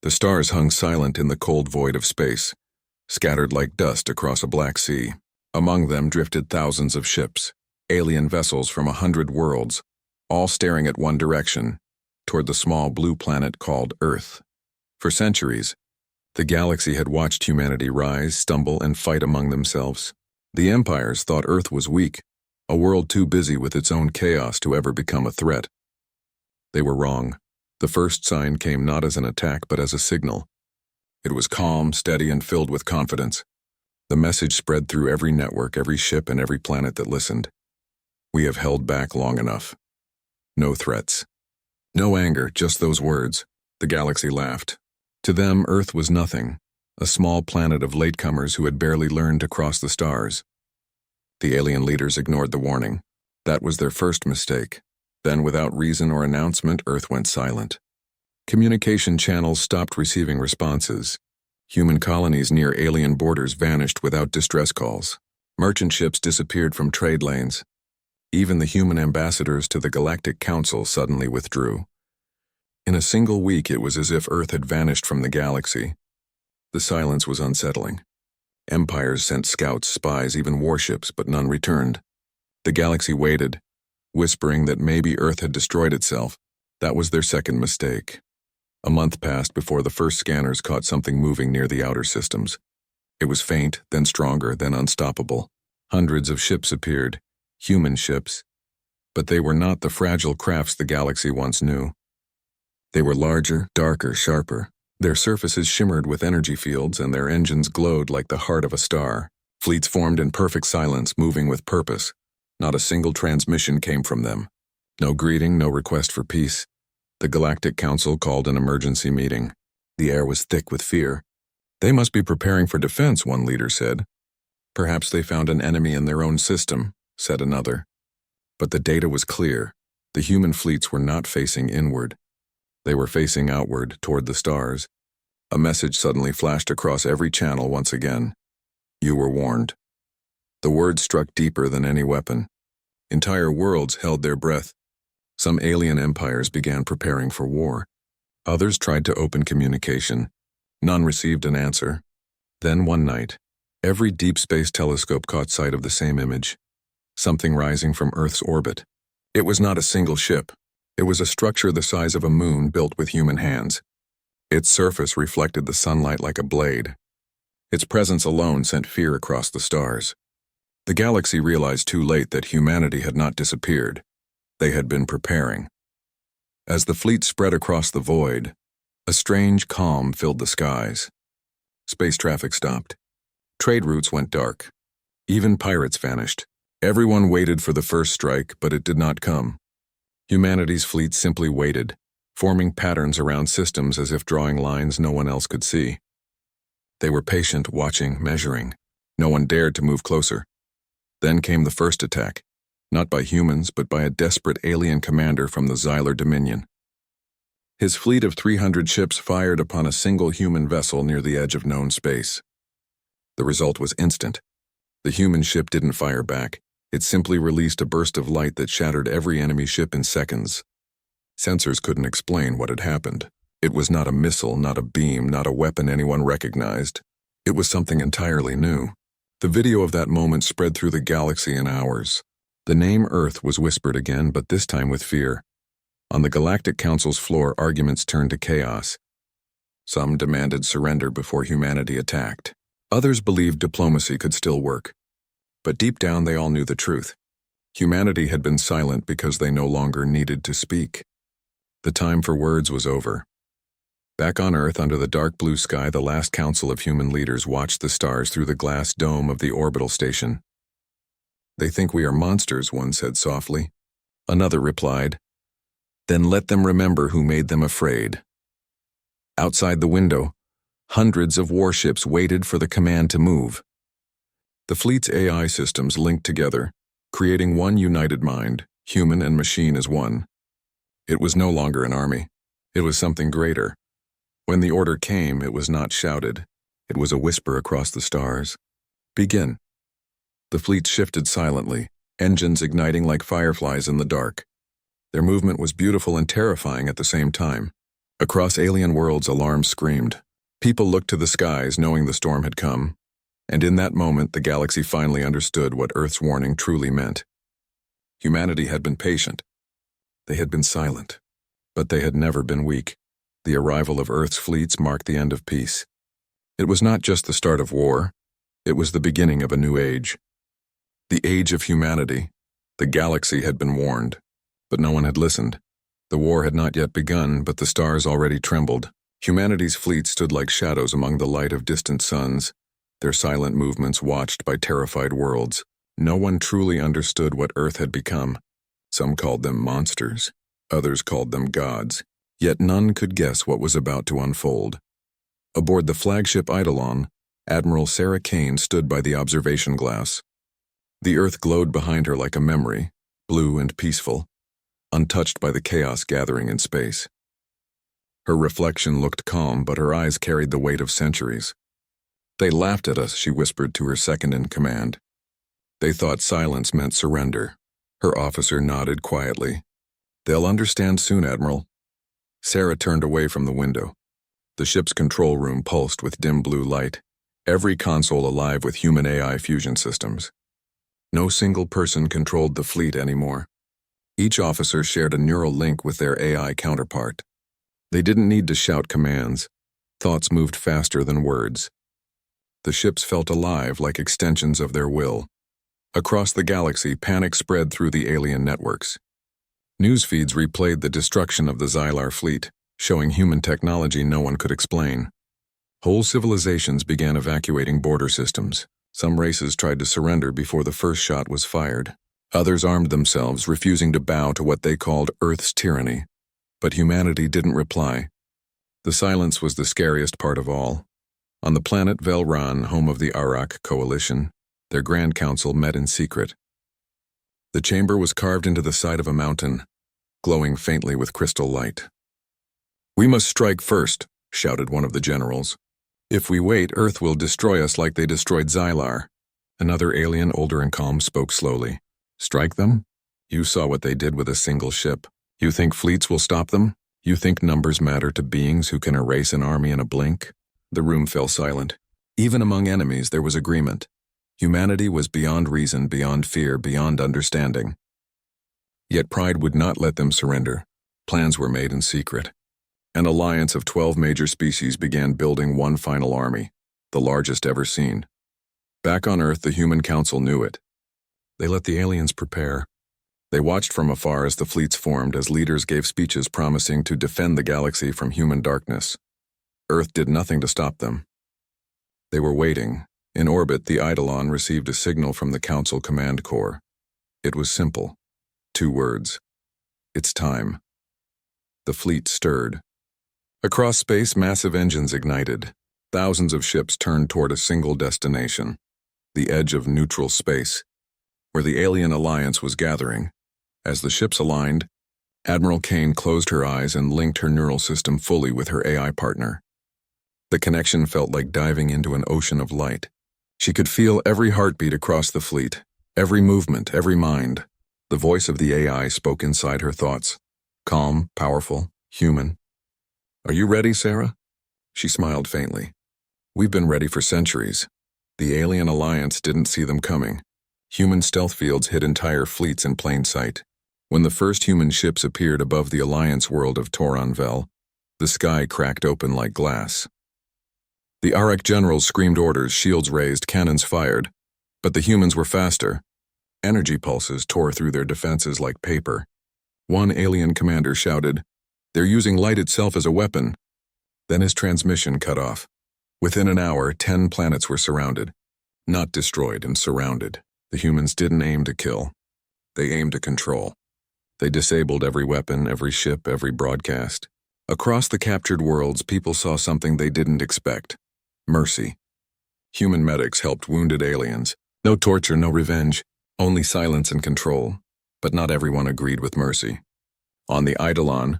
The stars hung silent in the cold void of space, scattered like dust across a black sea. Among them drifted thousands of ships, alien vessels from 100 worlds, all staring at one direction, toward the small blue planet called Earth. For centuries, the galaxy had watched humanity rise, stumble, and fight among themselves. The empires thought Earth was weak, a world too busy with its own chaos to ever become a threat. They were wrong. The first sign came not as an attack but as a signal. It was calm, steady, and filled with confidence. The message spread through every network, every ship, and every planet that listened. We have held back long enough. No threats. No anger, just those words. The galaxy laughed. To them, Earth was nothing, a small planet of latecomers who had barely learned to cross the stars. The alien leaders ignored the warning. That was their first mistake. Then, without reason or announcement, Earth went silent. Communication channels stopped receiving responses. Human colonies near alien borders vanished without distress calls. Merchant ships disappeared from trade lanes. Even the human ambassadors to the Galactic Council suddenly withdrew. In a single week, it was as if Earth had vanished from the galaxy. The silence was unsettling. Empires sent scouts, spies, even warships, but none returned. The galaxy waited, whispering that maybe Earth had destroyed itself. That was their second mistake. A month passed before the first scanners caught something moving near the outer systems. It was faint, then stronger, then unstoppable. Hundreds of ships appeared, human ships, but they were not the fragile crafts the galaxy once knew. They were larger, darker, sharper. Their surfaces shimmered with energy fields and their engines glowed like the heart of a star. Fleets formed in perfect silence, moving with purpose. Not a single transmission came from them. No greeting, no request for peace. The Galactic Council called an emergency meeting. The air was thick with fear. They must be preparing for defense, one leader said. Perhaps they found an enemy in their own system, said another. But the data was clear. The human fleets were not facing inward. They were facing outward, toward the stars. A message suddenly flashed across every channel once again. You were warned. The words struck deeper than any weapon. Entire worlds held their breath. Some alien empires began preparing for war. Others tried to open communication. None received an answer. Then one night, every deep space telescope caught sight of the same image. Something rising from Earth's orbit. It was not a single ship. It was a structure the size of a moon built with human hands. Its surface reflected the sunlight like a blade. Its presence alone sent fear across the stars. The galaxy realized too late that humanity had not disappeared. They had been preparing. As the fleet spread across the void, a strange calm filled the skies. Space traffic stopped. Trade routes went dark. Even pirates vanished. Everyone waited for the first strike, but it did not come. Humanity's fleet simply waited, forming patterns around systems as if drawing lines no one else could see. They were patient, watching, measuring. No one dared to move closer. Then came the first attack, not by humans, but by a desperate alien commander from the Xylar Dominion. His fleet of 300 ships fired upon a single human vessel near the edge of known space. The result was instant. The human ship didn't fire back. It simply released a burst of light that shattered every enemy ship in seconds. Sensors couldn't explain what had happened. It was not a missile, not a beam, not a weapon anyone recognized. It was something entirely new. The video of that moment spread through the galaxy in hours. The name Earth was whispered again, but this time with fear. On the Galactic Council's floor, arguments turned to chaos. Some demanded surrender before humanity attacked. Others believed diplomacy could still work. But deep down they all knew the truth. Humanity had been silent because they no longer needed to speak. The time for words was over. Back on Earth, under the dark blue sky, the last council of human leaders watched the stars through the glass dome of the orbital station. They think we are monsters, one said softly. Another replied, then let them remember who made them afraid. Outside the window, hundreds of warships waited for the command to move. The fleet's AI systems linked together, creating one united mind, human and machine as one. It was no longer an army. It was something greater. When the order came, it was not shouted. It was a whisper across the stars. Begin. The fleet shifted silently, engines igniting like fireflies in the dark. Their movement was beautiful and terrifying at the same time. Across alien worlds, alarms screamed. People looked to the skies, knowing the storm had come. And in that moment, the galaxy finally understood what Earth's warning truly meant. Humanity had been patient. They had been silent. But they had never been weak. The arrival of Earth's fleets marked the end of peace. It was not just the start of war. It was the beginning of a new age. The age of humanity. The galaxy had been warned. But no one had listened. The war had not yet begun, but the stars already trembled. Humanity's fleet stood like shadows among the light of distant suns, their silent movements watched by terrified worlds. No one truly understood what Earth had become. Some called them monsters. Others called them gods. Yet none could guess what was about to unfold. Aboard the flagship Eidolon, Admiral Sarah Kane stood by the observation glass. The Earth glowed behind her like a memory, blue and peaceful, untouched by the chaos gathering in space. Her reflection looked calm, but her eyes carried the weight of centuries. "They laughed at us," she whispered to her second-in-command. "They thought silence meant surrender." Her officer nodded quietly. "They'll understand soon, Admiral." Sarah turned away from the window. The ship's control room pulsed with dim blue light, every console alive with human AI fusion systems. No single person controlled the fleet anymore. Each officer shared a neural link with their AI counterpart. They didn't need to shout commands. Thoughts moved faster than words. The ships felt alive like extensions of their will. Across the galaxy, panic spread through the alien networks. News feeds replayed the destruction of the Xylar fleet, showing human technology no one could explain. Whole civilizations began evacuating border systems. Some races tried to surrender before the first shot was fired. Others armed themselves, refusing to bow to what they called Earth's tyranny. But humanity didn't reply. The silence was the scariest part of all. On the planet Velran, home of the Arak Coalition, their Grand Council met in secret. The chamber was carved into the side of a mountain, glowing faintly with crystal light. "We must strike first," shouted one of the generals. "If we wait, Earth will destroy us like they destroyed Xylar." Another alien, older and calm, spoke slowly. "Strike them? You saw what they did with a single ship. You think fleets will stop them? You think numbers matter to beings who can erase an army in a blink?" The room fell silent. Even among enemies, there was agreement. Humanity was beyond reason, beyond fear, beyond understanding. Yet pride would not let them surrender. Plans were made in secret. An alliance of 12 major species began building one final army, the largest ever seen. Back on Earth, the Human Council knew it. They let the aliens prepare. They watched from afar as the fleets formed, as leaders gave speeches promising to defend the galaxy from human darkness. Earth did nothing to stop them. They were waiting. In orbit, the Eidolon received a signal from the Council Command Corps. It was simple. 2 words. "It's time." The fleet stirred. Across space, massive engines ignited. Thousands of ships turned toward a single destination, the edge of neutral space, where the alien alliance was gathering. As the ships aligned, Admiral Kane closed her eyes and linked her neural system fully with her AI partner. The connection felt like diving into an ocean of light. She could feel every heartbeat across the fleet, every movement, every mind. The voice of the AI spoke inside her thoughts, calm, powerful, human. "Are you ready, Sarah?" She smiled faintly. "We've been ready for centuries." The alien alliance didn't see them coming. Human stealth fields hid entire fleets in plain sight. When the first human ships appeared above the alliance world of Toranvel, the sky cracked open like glass. The Arak generals screamed orders, shields raised, cannons fired. But the humans were faster. Energy pulses tore through their defenses like paper. One alien commander shouted, "They're using light itself as a weapon." Then his transmission cut off. Within an hour, 10 planets were surrounded. Not destroyed, and surrounded. The humans didn't aim to kill. They aimed to control. They disabled every weapon, every ship, every broadcast. Across the captured worlds, people saw something they didn't expect. Mercy. Human medics helped wounded aliens. No torture, no revenge. Only silence and control. But not everyone agreed with mercy. On the Eidolon,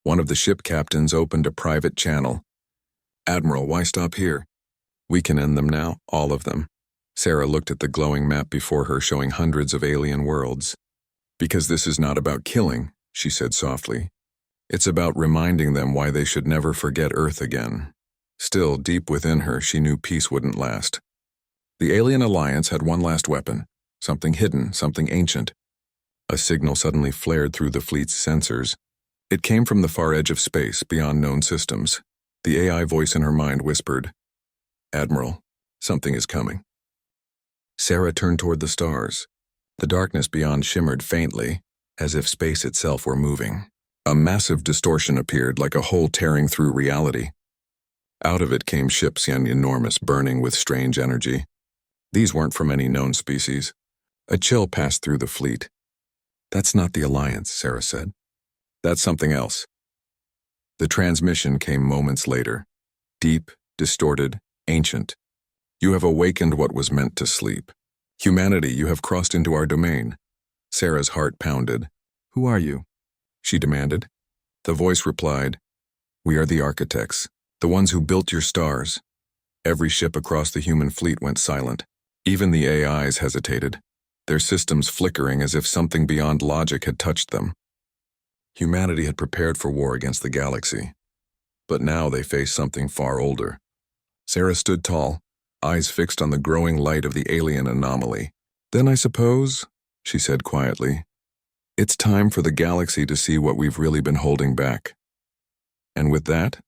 one of the ship captains opened a private channel. "Admiral, why stop here? We can end them now, all of them." Sarah looked at the glowing map before her, showing hundreds of alien worlds. "Because this is not about killing," she said softly. It's about reminding them why they should never forget Earth again. Still, deep within her, she knew peace wouldn't last. The Alien Alliance had one last weapon, something hidden, something ancient. A signal suddenly flared through the fleet's sensors. It came from the far edge of space, beyond known systems. The AI voice in her mind whispered, "Admiral, something is coming." Sarah turned toward the stars. The darkness beyond shimmered faintly, as if space itself were moving. A massive distortion appeared, like a hole tearing through reality. Out of it came ships enormous, burning with strange energy. These weren't from any known species. A chill passed through the fleet. "That's not the Alliance," Sarah said. "That's something else." The transmission came moments later. Deep, distorted, ancient. "You have awakened what was meant to sleep. Humanity, you have crossed into our domain." Sarah's heart pounded. "Who are you?" she demanded. The voice replied, "We are the architects, the ones who built your stars." Every ship across the human fleet went silent. Even the AIs hesitated, their systems flickering as if something beyond logic had touched them. Humanity had prepared for war against the galaxy, but now they faced something far older. Sarah stood tall, eyes fixed on the growing light of the alien anomaly. "Then I suppose," she said quietly, "it's time for the galaxy to see what we've really been holding back." And with that,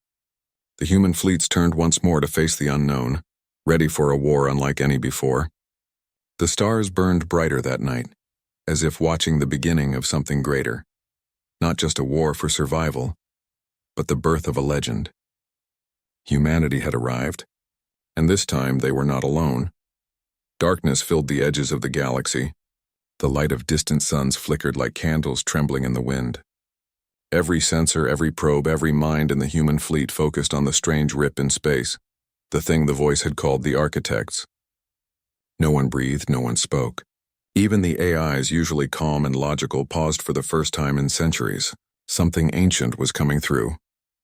the human fleets turned once more to face the unknown, ready for a war unlike any before. The stars burned brighter that night, as if watching the beginning of something greater. Not just a war for survival, but the birth of a legend. Humanity had arrived, and this time they were not alone. Darkness filled the edges of the galaxy. The light of distant suns flickered like candles trembling in the wind. Every sensor, every probe, every mind in the human fleet focused on the strange rip in space, the thing the voice had called the architects. No one breathed, no one spoke. Even the AIs, usually calm and logical, paused for the first time in centuries. Something ancient was coming through.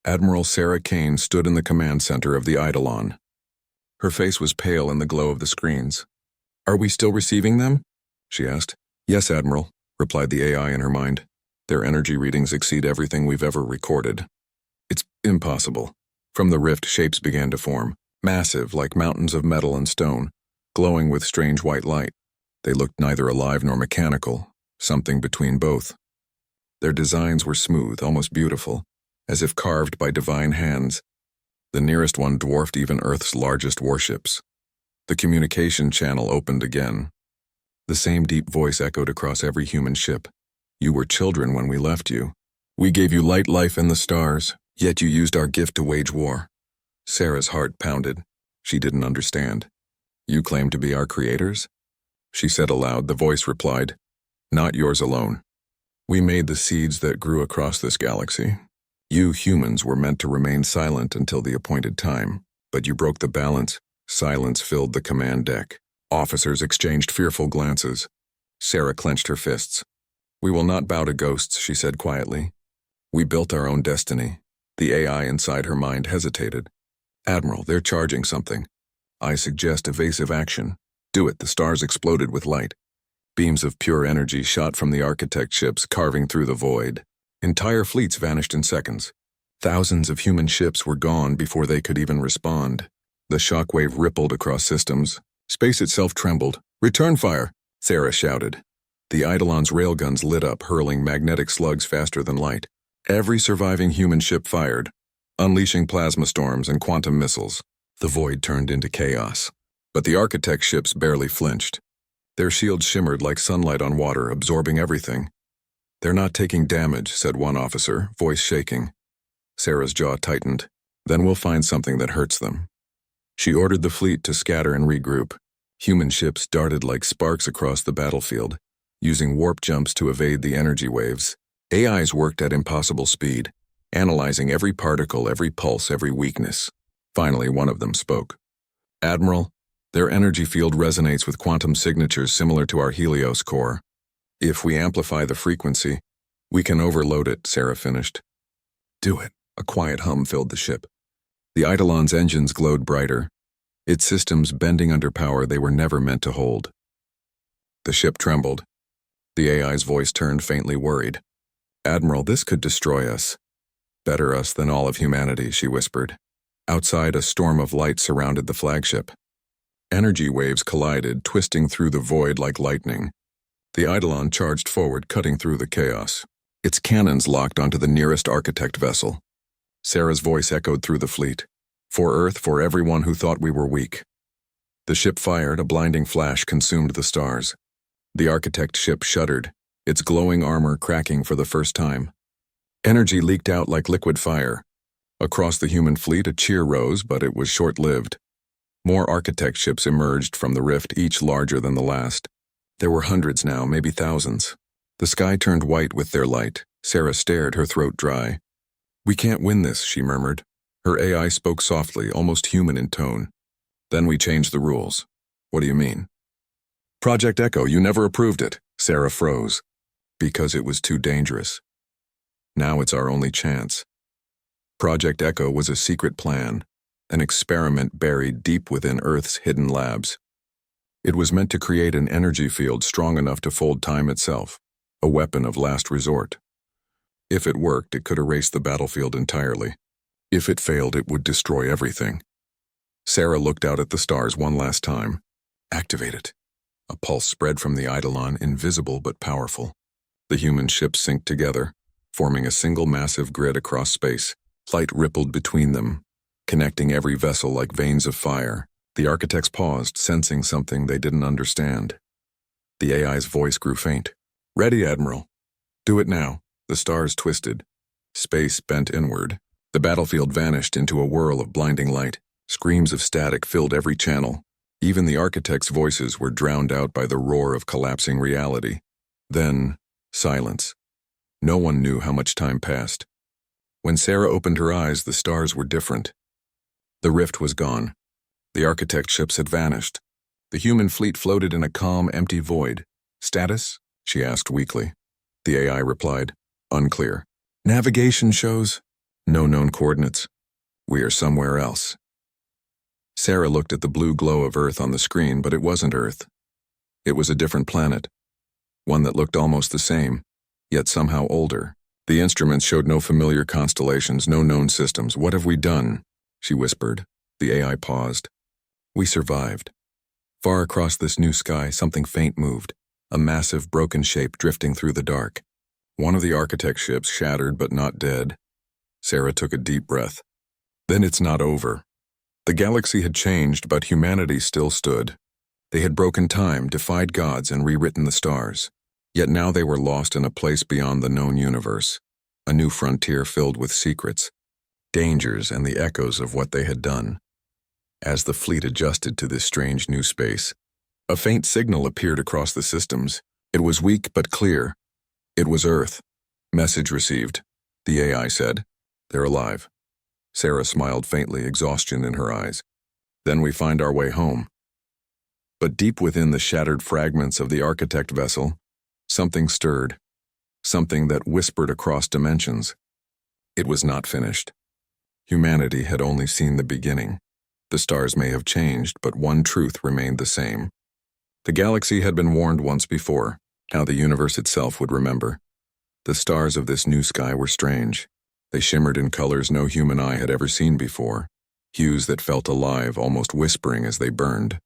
Admiral Sarah Kane stood in the command center of the Eidolon. Her face was pale in the glow of the screens. "Are we still receiving them?" she asked. "Yes, Admiral," replied the AI in her mind. "Their energy readings exceed everything we've ever recorded." "It's impossible." From the rift, shapes began to form, massive like mountains of metal and stone, glowing with strange white light. They looked neither alive nor mechanical, something between both. Their designs were smooth, almost beautiful, as if carved by divine hands. The nearest one dwarfed even Earth's largest warships. The communication channel opened again. The same deep voice echoed across every human ship. "You were children when we left you. We gave you light, life, and the stars, yet you used our gift to wage war." Sarah's heart pounded. She didn't understand. "You claim to be our creators?" she said aloud. The voice replied, "Not yours alone. We made the seeds that grew across this galaxy. You humans were meant to remain silent until the appointed time, but you broke the balance." Silence filled the command deck. Officers exchanged fearful glances. Sarah clenched her fists. "We will not bow to ghosts," she said quietly. "We built our own destiny." The AI inside her mind hesitated. "Admiral, they're charging something. I suggest evasive action." "Do it." The stars exploded with light. Beams of pure energy shot from the architect ships, carving through the void. Entire fleets vanished in seconds. Thousands of human ships were gone before they could even respond. The shockwave rippled across systems. Space itself trembled. "Return fire!" Sarah shouted. The Eidolon's railguns lit up, hurling magnetic slugs faster than light. Every surviving human ship fired, unleashing plasma storms and quantum missiles. The void turned into chaos. But the architect ships barely flinched. Their shields shimmered like sunlight on water, absorbing everything. "They're not taking damage," said one officer, voice shaking. Sarah's jaw tightened. "Then we'll find something that hurts them." She ordered the fleet to scatter and regroup. Human ships darted like sparks across the battlefield, using warp jumps to evade the energy waves. AIs worked at impossible speed, analyzing every particle, every pulse, every weakness. Finally, one of them spoke. "Admiral, their energy field resonates with quantum signatures similar to our Helios core. If we amplify the frequency, we can overload it," Sarah finished. "Do it." A quiet hum filled the ship. The Eidolon's engines glowed brighter, its systems bending under power they were never meant to hold. The ship trembled. The AI's voice turned faintly worried. "Admiral, this could destroy us." Better us than all of humanity, she whispered. Outside, a storm of light surrounded the flagship. Energy waves collided, twisting through the void like lightning. The Eidolon charged forward, cutting through the chaos. Its cannons locked onto the nearest architect vessel. Sarah's voice echoed through the fleet. For Earth, for everyone who thought we were weak. The ship fired, a blinding flash consumed the stars. The architect ship shuddered, its glowing armor cracking for the first time. Energy leaked out like liquid fire. Across the human fleet, a cheer rose, but it was short-lived. More architect ships emerged from the rift, each larger than the last. There were hundreds now, maybe thousands. The sky turned white with their light. Sarah stared, her throat dry. "We can't win this," she murmured. Her AI spoke softly, almost human in tone. "Then we changed the rules." "What do you mean?" "Project Echo, you never approved it." Sarah froze. "Because it was too dangerous. Now it's our only chance." Project Echo was a secret plan, an experiment buried deep within Earth's hidden labs. It was meant to create an energy field strong enough to fold time itself, a weapon of last resort. If it worked, it could erase the battlefield entirely. If it failed, it would destroy everything. Sarah looked out at the stars one last time. Activate it. A pulse spread from the Eidolon, invisible but powerful. The human ships synced together, forming a single massive grid across space. Light rippled between them, connecting every vessel like veins of fire. The architects paused, sensing something they didn't understand. The AI's voice grew faint. "Ready, Admiral." "Do it now." The stars twisted. Space bent inward. The battlefield vanished into a whirl of blinding light. Screams of static filled every channel. Even the architects' voices were drowned out by the roar of collapsing reality. Then, silence. No one knew how much time passed. When Sarah opened her eyes, the stars were different. The rift was gone. The architect ships had vanished. The human fleet floated in a calm, empty void. "Status?" she asked weakly. The AI replied, "Unclear. Navigation shows no known coordinates. We are somewhere else." Sarah looked at the blue glow of Earth on the screen, but it wasn't Earth. It was a different planet, one that looked almost the same, yet somehow older. The instruments showed no familiar constellations, no known systems. "What have we done?" she whispered. The AI paused. "We survived." Far across this new sky, something faint moved, a massive broken shape drifting through the dark. One of the architect ships, shattered but not dead. Sarah took a deep breath. Then it's not over. The galaxy had changed, but humanity still stood. They had broken time, defied gods, and rewritten the stars. Yet now they were lost in a place beyond the known universe, a new frontier filled with secrets, dangers, and the echoes of what they had done. As the fleet adjusted to this strange new space, a faint signal appeared across the systems. It was weak but clear. It was Earth. "Message received," the AI said. "They're alive." Sarah smiled faintly, exhaustion in her eyes. "Then we find our way home." But deep within the shattered fragments of the architect vessel, something stirred, something that whispered across dimensions. It was not finished. Humanity had only seen the beginning. The stars may have changed, but one truth remained the same. The galaxy had been warned once before. Now the universe itself would remember. The stars of this new sky were strange. They shimmered in colors no human eye had ever seen before, hues that felt alive, almost whispering as they burned.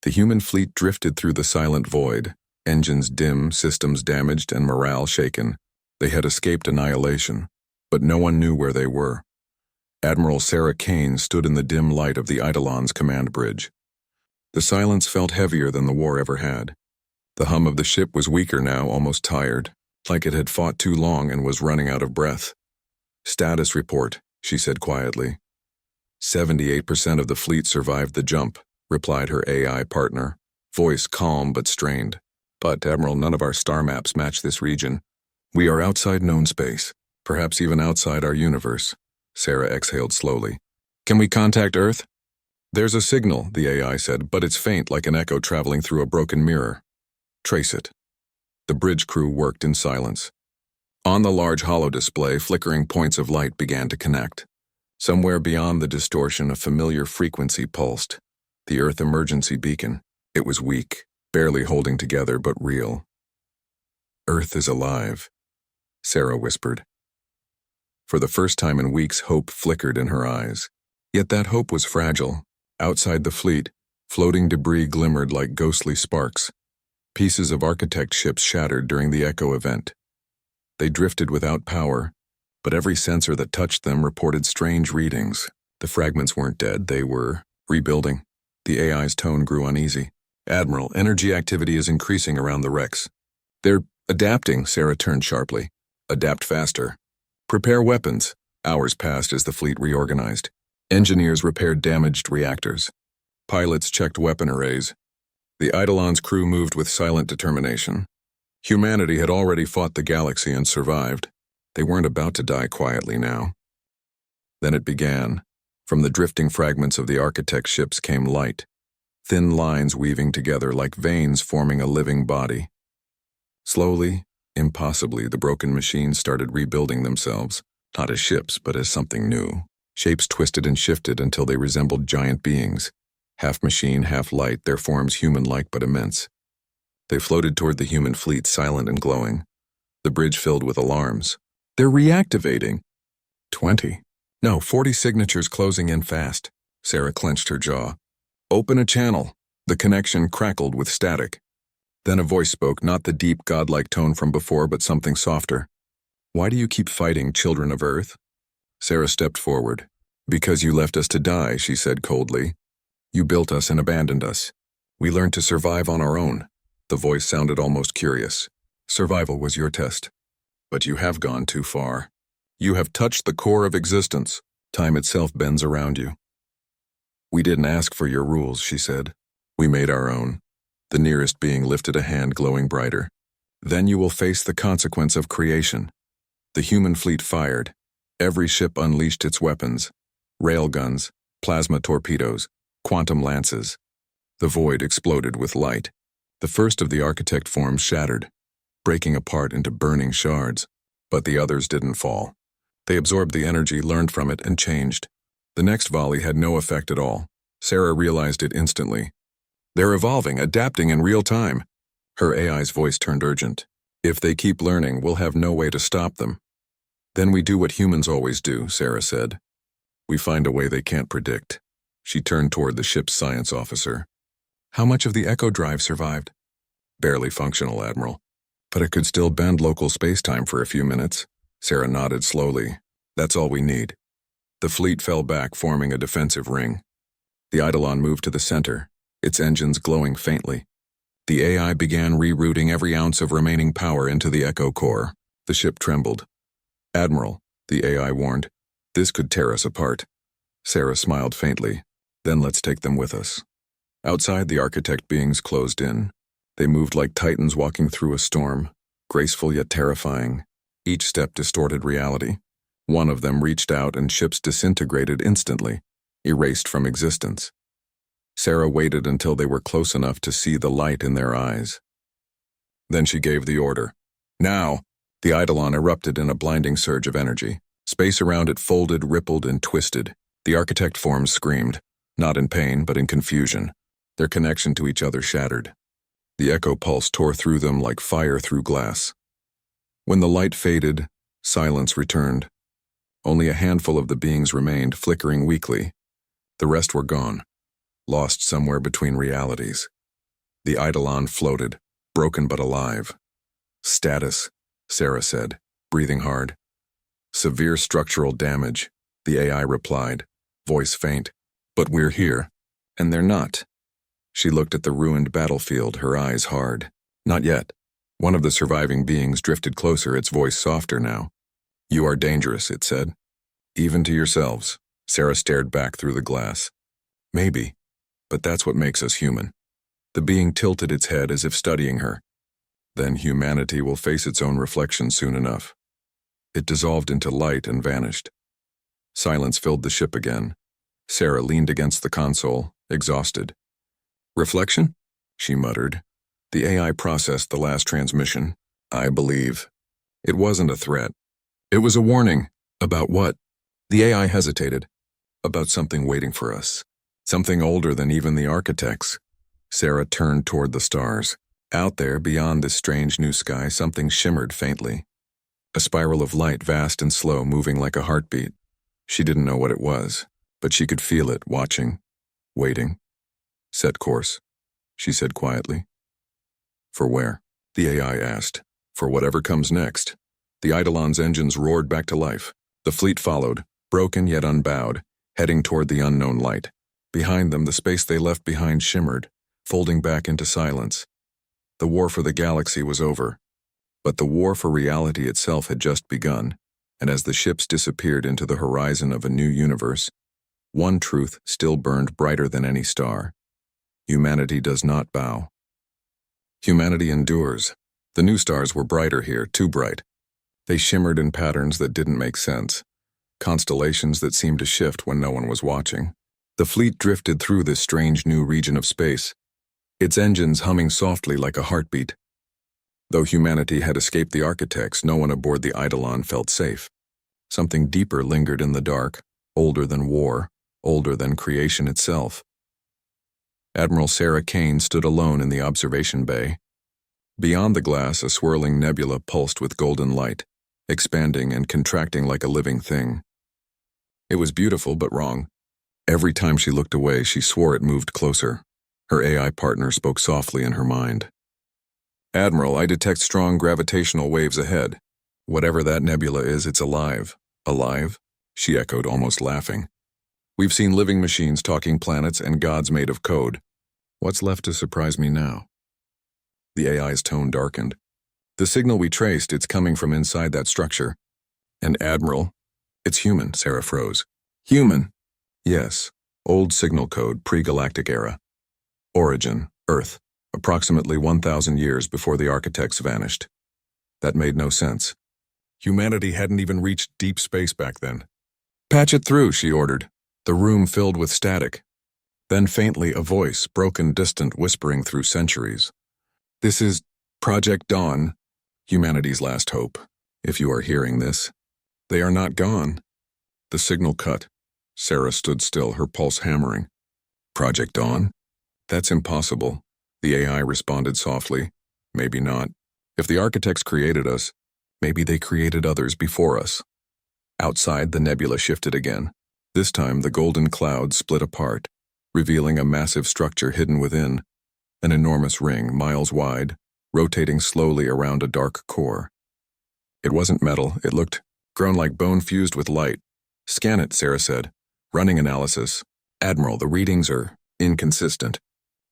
The human fleet drifted through the silent void, engines dim, systems damaged, and morale shaken. They had escaped annihilation, but no one knew where they were. Admiral Sarah Kane stood in the dim light of the Eidolon's command bridge. The silence felt heavier than the war ever had. The hum of the ship was weaker now, almost tired, like it had fought too long and was running out of breath. "Status report," she said quietly. 78% of the fleet survived the jump, replied her AI partner, voice calm but strained. "But, Admiral, none of our star maps match this region. We are outside known space, perhaps even outside our universe." Sarah exhaled slowly. "Can we contact Earth?" "There's a signal," the AI said, "but it's faint, like an echo traveling through a broken mirror." "Trace it." The bridge crew worked in silence. On the large holo display, flickering points of light began to connect. Somewhere beyond the distortion, a familiar frequency pulsed. The Earth emergency beacon. It was weak, barely holding together, but real. "Earth is alive," Sarah whispered. For the first time in weeks, hope flickered in her eyes. Yet that hope was fragile. Outside the fleet, floating debris glimmered like ghostly sparks. Pieces of architect ships shattered during the Echo event. They drifted without power, but every sensor that touched them reported strange readings. The fragments weren't dead, they were rebuilding. The AI's tone grew uneasy. "Admiral, energy activity is increasing around the wrecks." "They're adapting," Sarah turned sharply. "Adapt faster. Prepare weapons." Hours passed as the fleet reorganized. Engineers repaired damaged reactors. Pilots checked weapon arrays. The Eidolon's crew moved with silent determination. Humanity had already fought the galaxy and survived. They weren't about to die quietly now. Then it began. From the drifting fragments of the architect ships came light, thin lines weaving together like veins forming a living body. Slowly, impossibly, the broken machines started rebuilding themselves, not as ships, but as something new. Shapes twisted and shifted until they resembled giant beings. Half machine, half light, their forms human-like but immense. They floated toward the human fleet, silent and glowing. The bridge filled with alarms. "They're reactivating." 20. No, 40 signatures closing in fast. Sarah clenched her jaw. "Open a channel." The connection crackled with static. Then a voice spoke, not the deep, godlike tone from before, but something softer. "Why do you keep fighting, children of Earth?" Sarah stepped forward. "Because you left us to die," she said coldly. "You built us and abandoned us. We learned to survive on our own." The voice sounded almost curious. "Survival was your test. But you have gone too far. You have touched the core of existence. Time itself bends around you." "We didn't ask for your rules," she said. "We made our own." The nearest being lifted a hand, glowing brighter. "Then you will face the consequence of creation." The human fleet fired. Every ship unleashed its weapons. Railguns, plasma torpedoes, quantum lances. The void exploded with light. The first of the architect forms shattered, breaking apart into burning shards. But the others didn't fall. They absorbed the energy, learned from it, and changed. The next volley had no effect at all. Sarah realized it instantly. "They're evolving, adapting in real time." Her AI's voice turned urgent. "If they keep learning, we'll have no way to stop them." "Then we do what humans always do," Sarah said. "We find a way they can't predict." She turned toward the ship's science officer. "How much of the Echo drive survived?" "Barely functional, Admiral. But it could still bend local space-time for a few minutes." Sarah nodded slowly. "That's all we need." The fleet fell back, forming a defensive ring. The Eidolon moved to the center, its engines glowing faintly. The AI began rerouting every ounce of remaining power into the Echo core. The ship trembled. "Admiral," the AI warned, "this could tear us apart." Sarah smiled faintly. "Then let's take them with us." Outside, the architect beings closed in. They moved like titans walking through a storm, graceful yet terrifying. Each step distorted reality. One of them reached out and ships disintegrated instantly, erased from existence. Sarah waited until they were close enough to see the light in their eyes. Then she gave the order. "Now!" The Eidolon erupted in a blinding surge of energy. Space around it folded, rippled, and twisted. The architect forms screamed, not in pain, but in confusion. Their connection to each other shattered. The echo pulse tore through them like fire through glass. When the light faded, silence returned. Only a handful of the beings remained, flickering weakly. The rest were gone, lost somewhere between realities. The Eidolon floated, broken but alive. "Status," Sarah said, breathing hard. "Severe structural damage," the AI replied, voice faint. "But we're here." "And they're not." She looked at the ruined battlefield, her eyes hard. "Not yet." One of the surviving beings drifted closer, its voice softer now. "You are dangerous," it said. "Even to yourselves." Sarah stared back through the glass. "Maybe, but that's what makes us human." The being tilted its head as if studying her. "Then humanity will face its own reflection soon enough." It dissolved into light and vanished. Silence filled the ship again. Sarah leaned against the console, exhausted. "Reflection?" she muttered. The AI processed the last transmission. "I believe." It wasn't a threat. It was a warning. About what? The AI hesitated. About something waiting for us. Something older than even the architects. Sarah turned toward the stars. Out there, beyond this strange new sky, something shimmered faintly. A spiral of light, vast and slow, moving like a heartbeat. She didn't know what it was, but she could feel it, watching, waiting. Set course, she said quietly. For where? The AI asked. For whatever comes next. The Eidolon's engines roared back to life. The fleet followed, broken yet unbowed, heading toward the unknown light. Behind them, the space they left behind shimmered, folding back into silence. The war for the galaxy was over. But the war for reality itself had just begun, and as the ships disappeared into the horizon of a new universe, one truth still burned brighter than any star. Humanity does not bow. Humanity endures. The new stars were brighter here, too bright. They shimmered in patterns that didn't make sense, constellations that seemed to shift when no one was watching. The fleet drifted through this strange new region of space, its engines humming softly like a heartbeat. Though humanity had escaped the architects, no one aboard the Eidolon felt safe. Something deeper lingered in the dark, older than war, older than creation itself. Admiral Sarah Kane stood alone in the observation bay. Beyond the glass, a swirling nebula pulsed with golden light, expanding and contracting like a living thing. It was beautiful but wrong. Every time she looked away, she swore it moved closer. Her AI partner spoke softly in her mind. Admiral, I detect strong gravitational waves ahead. Whatever that nebula is, it's alive. Alive? She echoed, almost laughing. We've seen living machines, talking planets, and gods made of code. What's left to surprise me now? The AI's tone darkened. The signal we traced, it's coming from inside that structure. And Admiral, it's human, Sarah froze. Human? Yes. Old signal code, pre-galactic era. Origin, Earth. Approximately 1,000 years before the architects vanished. That made no sense. Humanity hadn't even reached deep space back then. Patch it through, she ordered. The room filled with static. Then faintly a voice, broken, distant, whispering through centuries. This is Project Dawn, humanity's last hope. If you are hearing this, they are not gone. The signal cut. Sarah stood still, her pulse hammering. Project Dawn? That's impossible. The AI responded softly. Maybe not. If the architects created us, maybe they created others before us. Outside, the nebula shifted again. This time, the golden cloud split apart, revealing a massive structure hidden within. An enormous ring, miles wide, rotating slowly around a dark core. It wasn't metal, it looked grown like bone fused with light. Scan it, Sarah said. Running analysis. Admiral, the readings are inconsistent.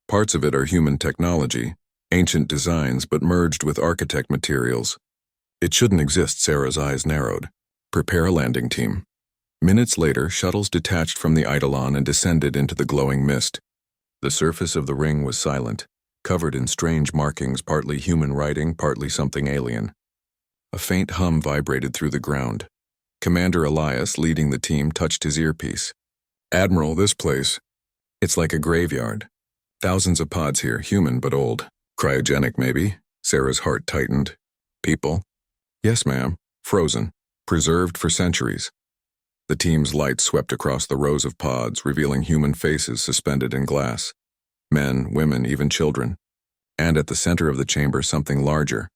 Parts of it are human technology, ancient designs but merged with architect materials. It shouldn't exist, Sarah's eyes narrowed. Prepare a landing team. Minutes later, shuttles detached from the Eidolon and descended into the glowing mist. The surface of the ring was silent, covered in strange markings, partly human writing, partly something alien. A faint hum vibrated through the ground. Commander Elias, leading the team, touched his earpiece. Admiral, this place, it's like a graveyard. Thousands of pods here, human but old. Cryogenic, maybe? Sarah's heart tightened. People? Yes, ma'am. Frozen. Preserved for centuries. The team's light swept across the rows of pods, revealing human faces suspended in glass. Men, women, even children. And at the center of the chamber, something larger.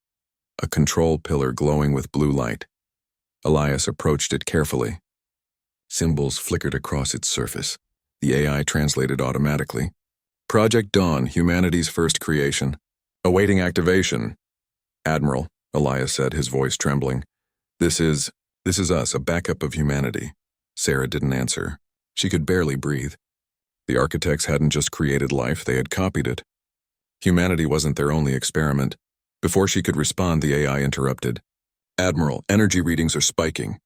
A control pillar glowing with blue light. Elias approached it carefully. Symbols flickered across its surface. The AI translated automatically. Project Dawn, humanity's first creation. Awaiting activation. Admiral, Elias said, his voice trembling. This is us, a backup of humanity. Sarah didn't answer. She could barely breathe. The architects hadn't just created life, they had copied it. Humanity wasn't their only experiment. Before she could respond, the AI interrupted. Admiral, energy readings are spiking.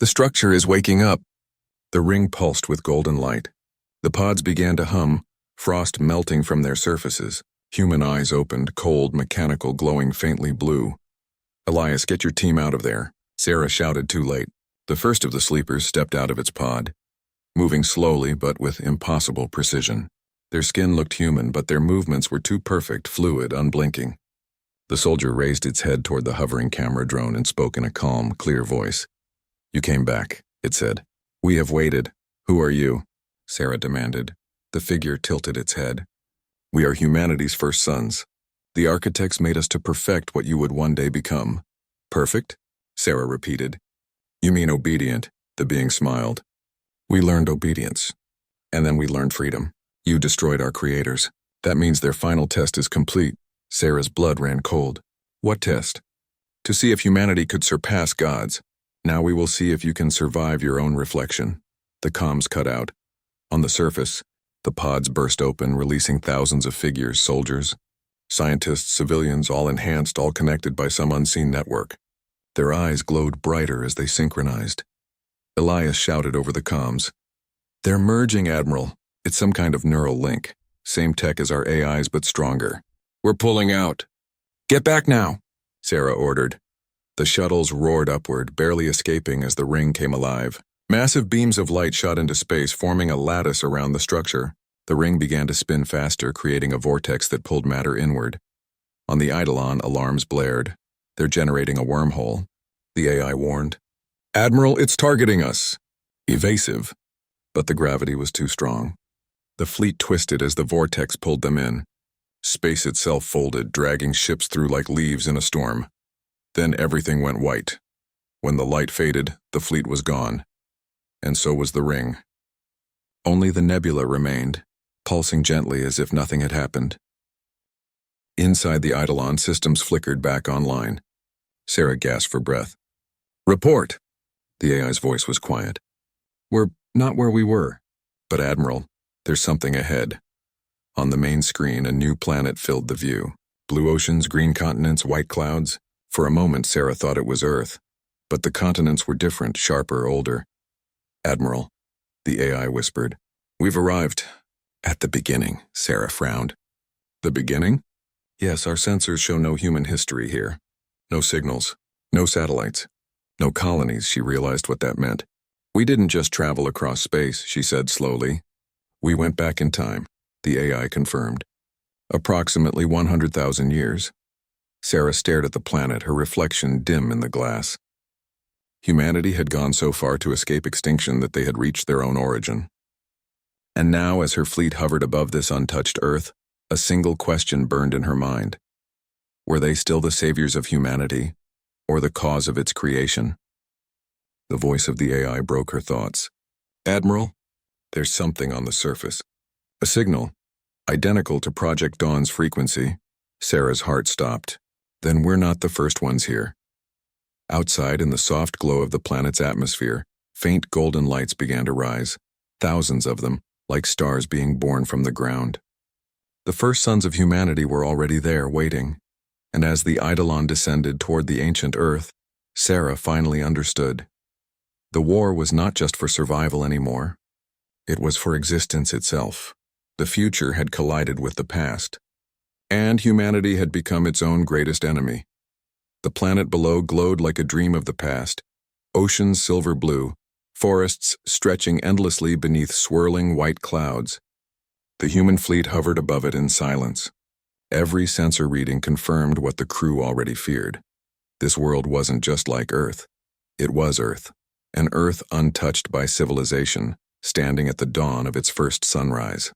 The structure is waking up. The ring pulsed with golden light. The pods began to hum, frost melting from their surfaces. Human eyes opened, cold, mechanical, glowing faintly blue. Elias, get your team out of there. Sarah shouted too late. The first of the sleepers stepped out of its pod, moving slowly but with impossible precision. Their skin looked human, but their movements were too perfect, fluid, unblinking. The soldier raised its head toward the hovering camera drone and spoke in a calm, clear voice. You came back, it said. We have waited. Who are you? Sarah demanded. The figure tilted its head. We are humanity's first sons. The architects made us to perfect what you would one day become. Perfect? Sarah repeated. You mean obedient, the being smiled. We learned obedience. And then we learned freedom. You destroyed our creators. That means their final test is complete. Sarah's blood ran cold. What test? To see if humanity could surpass gods. Now we will see if you can survive your own reflection. The comms cut out. On the surface, the pods burst open, releasing thousands of figures, soldiers, scientists, civilians, all enhanced, all connected by some unseen network. Their eyes glowed brighter as they synchronized. Elias shouted over the comms. They're merging, Admiral. It's some kind of neural link. Same tech as our AIs, but stronger. We're pulling out. Get back now, Sarah ordered. The shuttles roared upward, barely escaping as the ring came alive. Massive beams of light shot into space, forming a lattice around the structure. The ring began to spin faster, creating a vortex that pulled matter inward. On the Eidolon, alarms blared. They're generating a wormhole, the AI warned. Admiral, it's targeting us. Evasive. But the gravity was too strong. The fleet twisted as the vortex pulled them in. Space itself folded, dragging ships through like leaves in a storm. Then everything went white. When the light faded, the fleet was gone. And so was the ring. Only the nebula remained, pulsing gently as if nothing had happened. Inside the Eidolon, systems flickered back online. Sarah gasped for breath. Report! The AI's voice was quiet. We're not where we were. But Admiral, there's something ahead. On the main screen, a new planet filled the view. Blue oceans, green continents, white clouds. For a moment, Sarah thought it was Earth. But the continents were different, sharper, older. Admiral, the AI whispered. We've arrived. At the beginning, Sarah frowned. The beginning? Yes, our sensors show no human history here. No signals, no satellites, no colonies. She realized what that meant. We didn't just travel across space, she said slowly. We went back in time, the AI confirmed. Approximately 100,000 years. Sarah stared at the planet, her reflection dim in the glass. Humanity had gone so far to escape extinction that they had reached their own origin. And now, as her fleet hovered above this untouched Earth, a single question burned in her mind. Were they still the saviors of humanity, or the cause of its creation? The voice of the AI broke her thoughts. Admiral, there's something on the surface. A signal, identical to Project Dawn's frequency. Sarah's heart stopped. Then we're not the first ones here. Outside, in the soft glow of the planet's atmosphere, faint golden lights began to rise, thousands of them, like stars being born from the ground. The first sons of humanity were already there, waiting, and as the Eidolon descended toward the ancient Earth, Sarah finally understood. The war was not just for survival anymore. It was for existence itself. The future had collided with the past, and humanity had become its own greatest enemy. The planet below glowed like a dream of the past, oceans silver blue, forests stretching endlessly beneath swirling white clouds. The human fleet hovered above it in silence. Every sensor reading confirmed what the crew already feared. This world wasn't just like Earth. It was Earth, an Earth untouched by civilization, standing at the dawn of its first sunrise.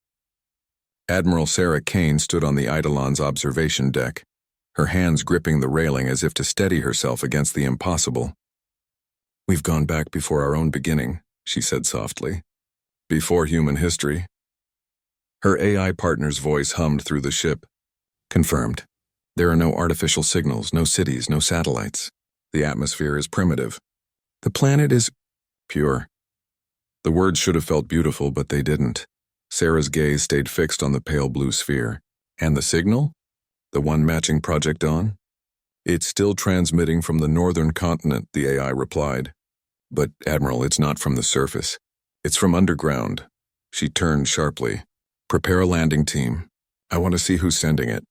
Admiral Sarah Kane stood on the Eidolon's observation deck, her hands gripping the railing as if to steady herself against the impossible. We've gone back before our own beginning, she said softly. Before human history. Her AI partner's voice hummed through the ship. Confirmed. There are no artificial signals, no cities, no satellites. The atmosphere is primitive. The planet is pure. The words should have felt beautiful, but they didn't. Sarah's gaze stayed fixed on the pale blue sphere. And the signal? The one matching Project Dawn? It's still transmitting from the northern continent, the AI replied. But, Admiral, it's not from the surface. It's from underground. She turned sharply. Prepare a landing team. I want to see who's sending it.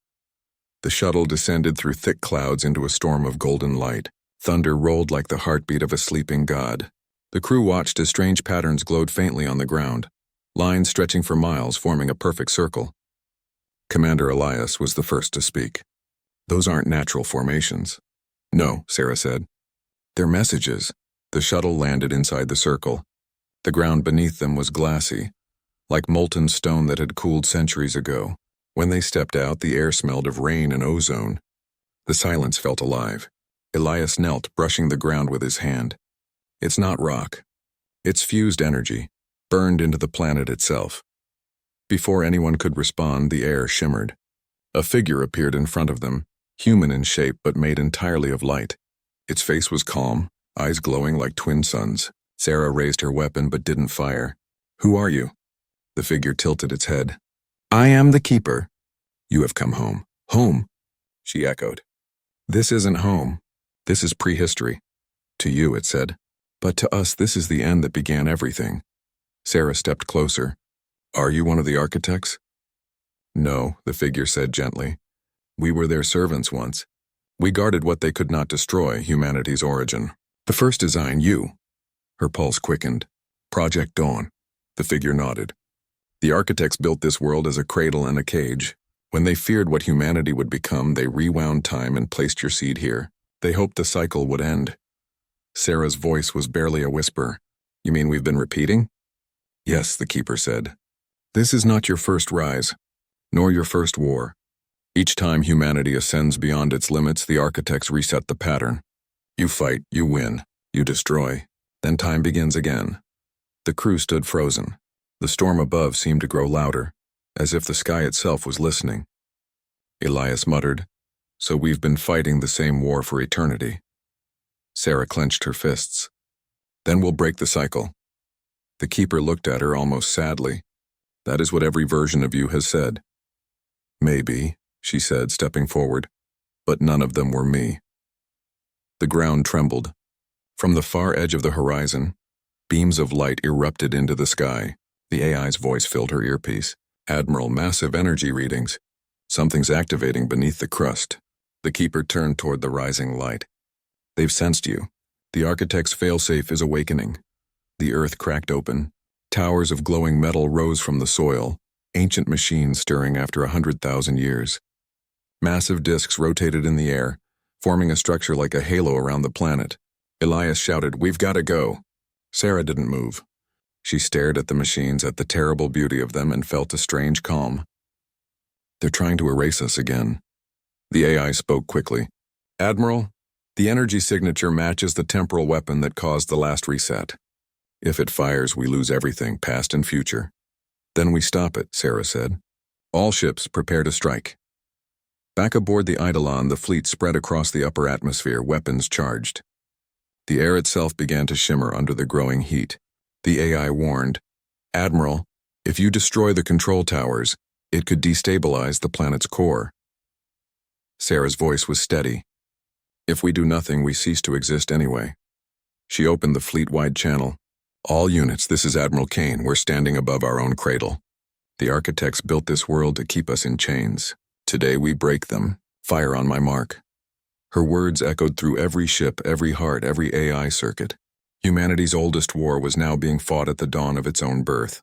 The shuttle descended through thick clouds into a storm of golden light. Thunder rolled like the heartbeat of a sleeping god. The crew watched as strange patterns glowed faintly on the ground, lines stretching for miles, forming a perfect circle. Commander Elias was the first to speak. Those aren't natural formations. No, Sarah said. They're messages. The shuttle landed inside the circle. The ground beneath them was glassy, like molten stone that had cooled centuries ago. When they stepped out, the air smelled of rain and ozone. The silence felt alive. Elias knelt, brushing the ground with his hand. It's not rock. It's fused energy, burned into the planet itself. Before anyone could respond, the air shimmered. A figure appeared in front of them, human in shape but made entirely of light. Its face was calm, eyes glowing like twin suns. Sarah raised her weapon but didn't fire. "Who are you?" The figure tilted its head. "I am the Keeper." "You have come home." "Home," she echoed. "This isn't home. This is prehistory." "To you," it said. "But to us, this is the end that began everything." Sarah stepped closer. "Are you one of the architects?" "No," the figure said gently. "We were their servants once. We guarded what they could not destroy, humanity's origin. The first design, you." Her pulse quickened. "Project Dawn." The figure nodded. "The architects built this world as a cradle and a cage. When they feared what humanity would become, they rewound time and placed your seed here. They hoped the cycle would end." Sarah's voice was barely a whisper. "You mean we've been repeating?" "Yes," the Keeper said. "This is not your first rise, nor your first war. Each time humanity ascends beyond its limits, the architects reset the pattern. You fight, you win, you destroy, then time begins again." The crew stood frozen. The storm above seemed to grow louder, as if the sky itself was listening. Elias muttered, "So we've been fighting the same war for eternity." Sarah clenched her fists. "Then we'll break the cycle." The Keeper looked at her almost sadly. "That is what every version of you has said." "Maybe," she said, stepping forward, "but none of them were me." The ground trembled. From the far edge of the horizon, beams of light erupted into the sky. The AI's voice filled her earpiece. "Admiral, massive energy readings. Something's activating beneath the crust." The Keeper turned toward the rising light. "They've sensed you. The architect's failsafe is awakening." The earth cracked open. Towers of glowing metal rose from the soil, ancient machines stirring after 100,000 years. Massive disks rotated in the air, forming a structure like a halo around the planet. Elias shouted, "We've got to go." Sarah didn't move. She stared at the machines, at the terrible beauty of them, and felt a strange calm. "They're trying to erase us again." The AI spoke quickly. "Admiral, the energy signature matches the temporal weapon that caused the last reset. If it fires, we lose everything, past and future." "Then we stop it," Sarah said. "All ships prepare to strike." Back aboard the Eidolon, the fleet spread across the upper atmosphere, weapons charged. The air itself began to shimmer under the growing heat. The AI warned, "Admiral, if you destroy the control towers, it could destabilize the planet's core." Sarah's voice was steady. "If we do nothing, we cease to exist anyway." She opened the fleet-wide channel. "All units, this is Admiral Kane. We're standing above our own cradle. The architects built this world to keep us in chains. Today we break them. Fire on my mark." Her words echoed through every ship, every heart, every AI circuit. Humanity's oldest war was now being fought at the dawn of its own birth.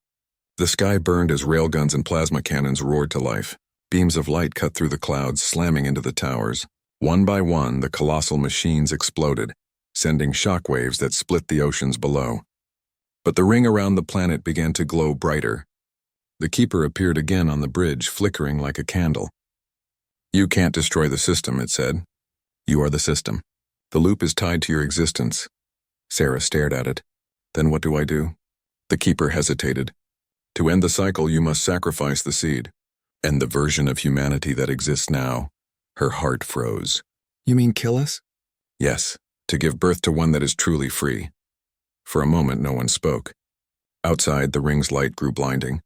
The sky burned as railguns and plasma cannons roared to life. Beams of light cut through the clouds, slamming into the towers. One by one, the colossal machines exploded, sending shockwaves that split the oceans below. But the ring around the planet began to glow brighter. The Keeper appeared again on the bridge, flickering like a candle. "You can't destroy the system," it said. "You are the system. The loop is tied to your existence." Sarah stared at it. "Then what do I do?" The Keeper hesitated. "To end the cycle, you must sacrifice the seed. And the version of humanity that exists now." Her heart froze. "You mean kill us?" "Yes, to give birth to one that is truly free." For a moment, no one spoke. Outside, the ring's light grew blinding.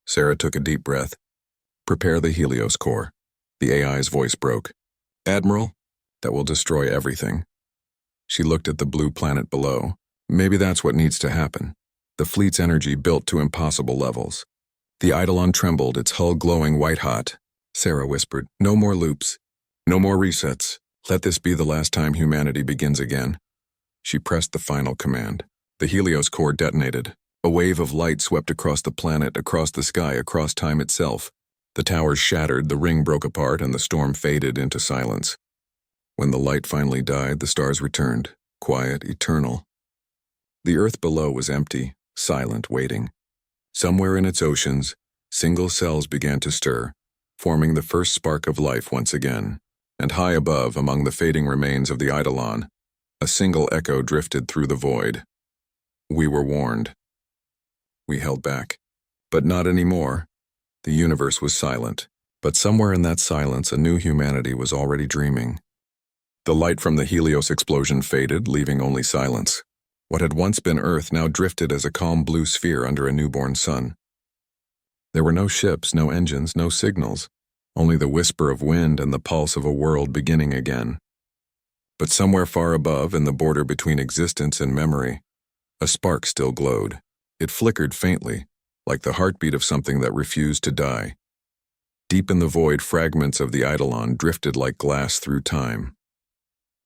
Sarah took a deep breath. "Prepare the Helios core." The AI's voice broke. "Admiral, that will destroy everything." She looked at the blue planet below. Maybe that's what needs to happen. The fleet's energy built to impossible levels. The Eidolon trembled, its hull glowing white-hot. Sarah whispered, "No more loops. No more resets. Let this be the last time humanity begins again." She pressed the final command. The Helios core detonated. A wave of light swept across the planet, across the sky, across time itself. The towers shattered, the ring broke apart, and the storm faded into silence. When the light finally died, the stars returned, quiet, eternal. The earth below was empty, silent, waiting. Somewhere in its oceans, single cells began to stir, forming the first spark of life once again. and high above, among the fading remains of the Eidolon, a single echo drifted through the void. We were warned. We held back. But not anymore. The universe was silent, but somewhere in that silence a new humanity was already dreaming. The light from the Helios explosion faded, leaving only silence. What had once been Earth now drifted as a calm blue sphere under a newborn sun. There were no ships, no engines, no signals, only the whisper of wind and the pulse of a world beginning again. But somewhere far above, in the border between existence and memory, a spark still glowed. It flickered faintly, like the heartbeat of something that refused to die. Deep in the void, fragments of the Eidolon drifted like glass through time.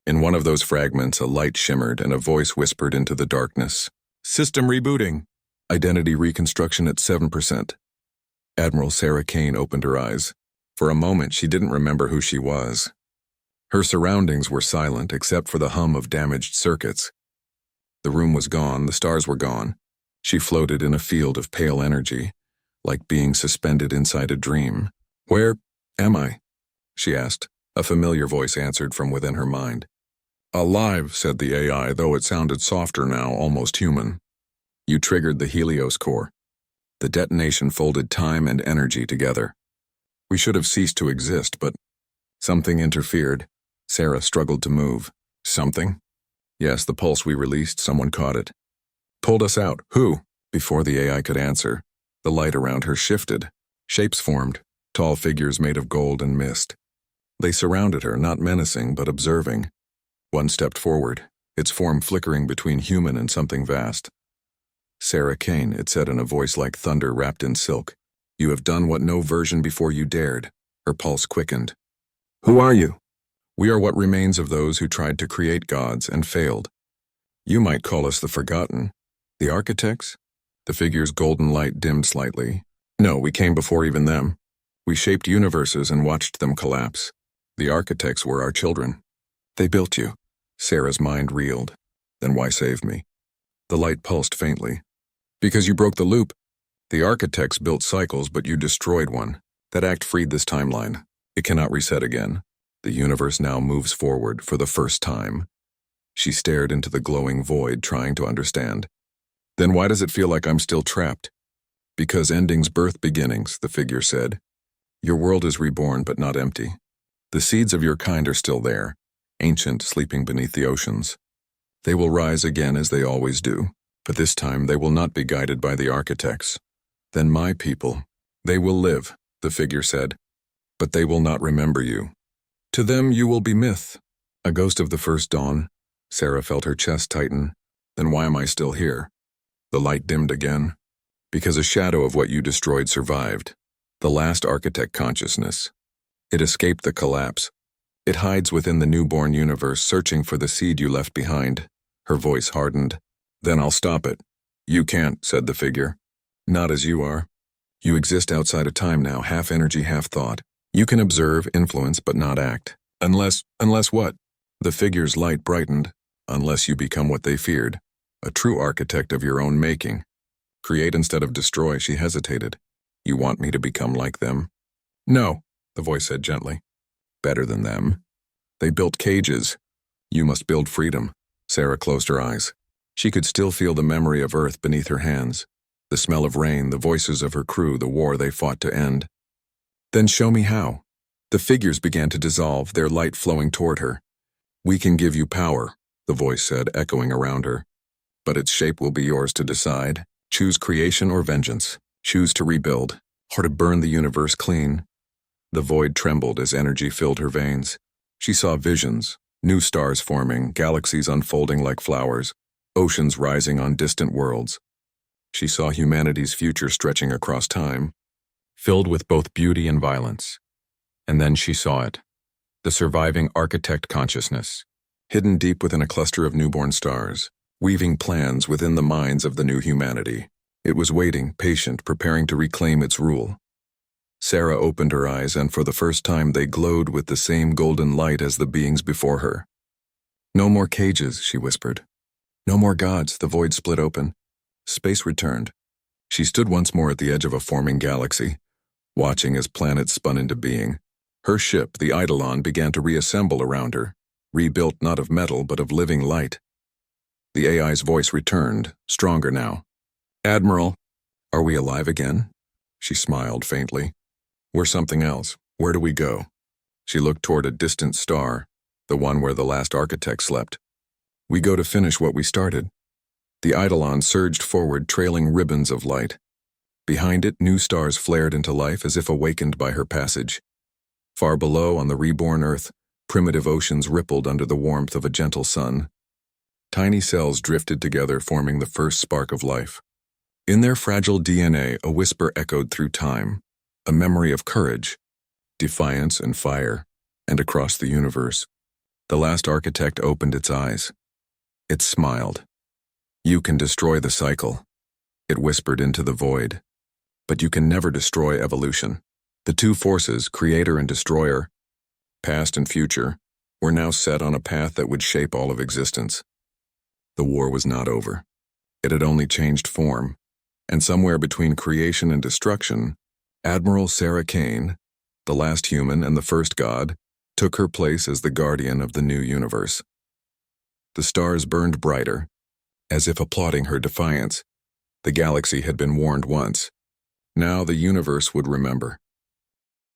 In one of those fragments, a light shimmered and a voice whispered into the darkness. "System rebooting. Identity reconstruction at 7%. Admiral Sarah Kane opened her eyes. For a moment, she didn't remember who she was. Her surroundings were silent except for the hum of damaged circuits. The room was gone, the stars were gone. She floated in a field of pale energy, like being suspended inside a dream. "Where am I?" she asked. A familiar voice answered from within her mind. "Alive," said the AI, though it sounded softer now, almost human. "You triggered the Helios core. The detonation folded time and energy together. We should have ceased to exist, but something interfered." Sarah struggled to move. "Something?" "Yes, the pulse we released, someone caught it." "Pulled us out. Who?" Before the AI could answer, the light around her shifted. Shapes formed, tall figures made of gold and mist. They surrounded her, not menacing, but observing. One stepped forward, its form flickering between human and something vast. "Sarah Kane," it said in a voice like thunder wrapped in silk. "You have done what no version before you dared." Her pulse quickened. "Who are you?" "We are what remains of those who tried to create gods and failed. You might call us the Forgotten. The architects?" The figure's golden light dimmed slightly. "No, we came before even them. We shaped universes and watched them collapse. The architects were our children. They built you." Sarah's mind reeled. "Then why save me?" The light pulsed faintly. "Because you broke the loop. The architects built cycles, but you destroyed one. That act freed this timeline. It cannot reset again. The universe now moves forward for the first time." She stared into the glowing void, trying to understand. "Then why does it feel like I'm still trapped?" "Because endings birth beginnings," the figure said. "Your world is reborn, but not empty. The seeds of your kind are still there, ancient, sleeping beneath the oceans. They will rise again as they always do, but this time they will not be guided by the architects. Then my people, they will live," the figure said, "but they will not remember you. To them you will be myth, a ghost of the first dawn." Sarah felt her chest tighten. "Then why am I still here?" The light dimmed again. "Because a shadow of what you destroyed survived. The last architect consciousness. It escaped the collapse. It hides within the newborn universe, searching for the seed you left behind." Her voice hardened. "Then I'll stop it." "You can't," said the figure. "Not as you are. You exist outside of time now, half energy, half thought. You can observe, influence, but not act. Unless what?" The figure's light brightened. "Unless you become what they feared. A true architect of your own making. Create instead of destroy." She hesitated. "You want me to become like them?" "No," the voice said gently. "Better than them. They built cages. You must build freedom." Sarah closed her eyes. She could still feel the memory of Earth beneath her hands. The smell of rain, the voices of her crew, the war they fought to end. "Then show me how." The figures began to dissolve, their light flowing toward her. "We can give you power," the voice said, echoing around her. "But its shape will be yours to decide. Choose creation or vengeance. Choose to rebuild, or to burn the universe clean." The void trembled as energy filled her veins. She saw visions, new stars forming, galaxies unfolding like flowers, oceans rising on distant worlds. She saw humanity's future stretching across time, filled with both beauty and violence. And then she saw it, the surviving architect consciousness, hidden deep within a cluster of newborn stars, weaving plans within the minds of the new humanity. It was waiting, patient, preparing to reclaim its rule. Sarah opened her eyes, and for the first time they glowed with the same golden light as the beings before her. "No more cages," she whispered. "No more gods." The void split open. Space returned. She stood once more at the edge of a forming galaxy, watching as planets spun into being. Her ship, the Eidolon, began to reassemble around her, rebuilt not of metal but of living light. The AI's voice returned, stronger now. "Admiral, are we alive again?" She smiled faintly. "We're something else. Where do we go?" She looked toward a distant star, the one where the last architect slept. "We go to finish what we started." The Eidolon surged forward, trailing ribbons of light. Behind it, new stars flared into life as if awakened by her passage. Far below, on the reborn Earth, primitive oceans rippled under the warmth of a gentle sun. Tiny cells drifted together, forming the first spark of life. In their fragile DNA, a whisper echoed through time, a memory of courage, defiance, and fire, and across the universe. The last architect opened its eyes. It smiled. "You can destroy the cycle," it whispered into the void. "But you can never destroy evolution." The two forces, creator and destroyer, past and future, were now set on a path that would shape all of existence. The war was not over. It had only changed form, and somewhere between creation and destruction, Admiral Sarah Kane, the last human and the first god, took her place as the guardian of the new universe. The stars burned brighter, as if applauding her defiance. The galaxy had been warned once. Now the universe would remember.